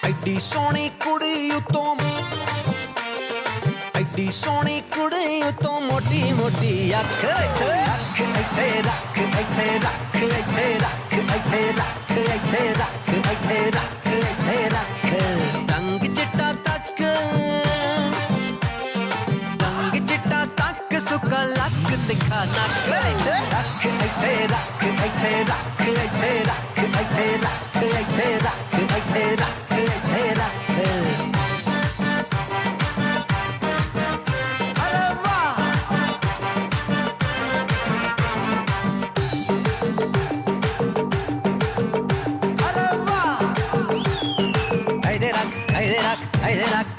ਐਡੀ ਸੋਹਣੀ ਕੁੜੀ ਉਤੋਂ ਐਡੀ ਸੋਹਣੀ ਕੁੜੀ ਉਤੋਂ ਮੋਟੀ ਮੋਟੀ ਅੱਖ ਇੱਥੇ ਰੱਖ ਇੱਥੇ ਰੱਖ ਇੱਥੇ ਰੱਖ ਇੱਥੇ ਰੱਖ ਇੱਥੇ ਰੱਖ ਇੱਥੇ ਰੱਖ ਇੱਥੇ ਰੱਖ ਇੱਥੇ ਰੱਖ ਰੰਗ ਚਿੱਟਾ ਤੱਕ ਰੰਗ ਚਿੱਟਾ ਤੱਕ ਸੁੱਕਾ ਲੱਕ ਦਿਖਾ ਨੱਕ ਇੱਥੇ ਰੱਖ ਇੱਥੇ ਰੱਖ ਇੱਥੇ ਰੱਖ ਇੱਥੇ ਰੱਖ ਇੱਥੇ ਰੱਖ ਇੱਥੇ ਰੱਖ ਇੱਥੇ ਰੱਖ ਇੱਥੇ ਰੱਖ ਅਰੇ ਵਾਹ ਅਰੇ ਵਾਹ ਇੱਥੇ ਰੱਖ ਇੱਥੇ ਰੱਖ ਇੱਥੇ ਰੱਖ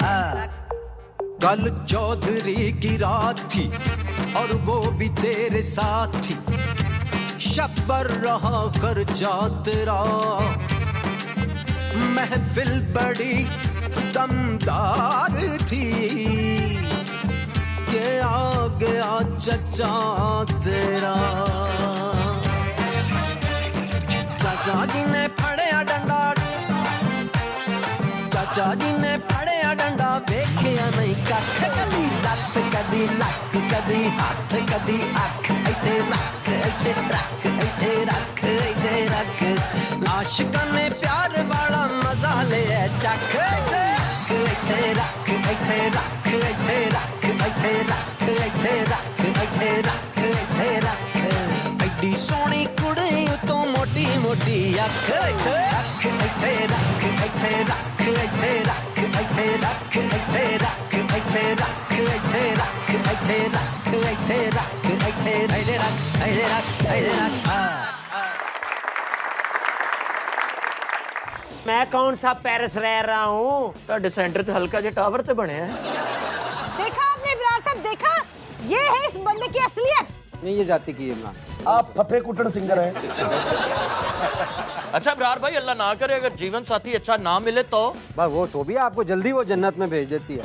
कल चौधरी की रात थी और वो भी तेरे साथ थी शब्बर रहा खर्चा तेरा महफिल बड़ी दमदार थी के आ गया चचा तेरा चाचा जी ने फड़िया डंडा चाचा जी ने फड़िया डंडा वेखिया नहीं कख कदी लत कदी लक कदी हाथ कदी अख इथे रख इथे रख इथे रख इथे रख आशिकां ने प्यार वाला मजा ले चख इथे रख इथे रख इथे रख इथे रख इथे रख इथे रख इथे रख एडी सोहनी कुड़ी उतों मोटी मोटी अख इत्थे रख इत्थे रख इत्थे रख इत्थे रख इत्थे रख इत्थे रख इत्थे रख इत्थे रख इत्थे रख इत्थे रख इत्थे इत्थे रख मैं कौन सा पेरिस रह रहा हूँ ਤੁਹਾਡੇ ਸੈਂਟਰ 'ਚ ਹਲਕਾ ਜਿਹਾ ਟਾਵਰ ਤੇ ਬਣਿਆ ਹੈ। देखा आपने इब्रार साहब, देखा? ये है इस बंदे की असलियत। नहीं, ये जाति की इमरान। आप फफे कुटन सिंगर हैं। अच्छा इब्रार भाई, अल्लाह ना करे अगर जीवन साथी अच्छा ना मिले तो बस वो तो भी आपको जल्दी वो जन्नत में भेज देती है।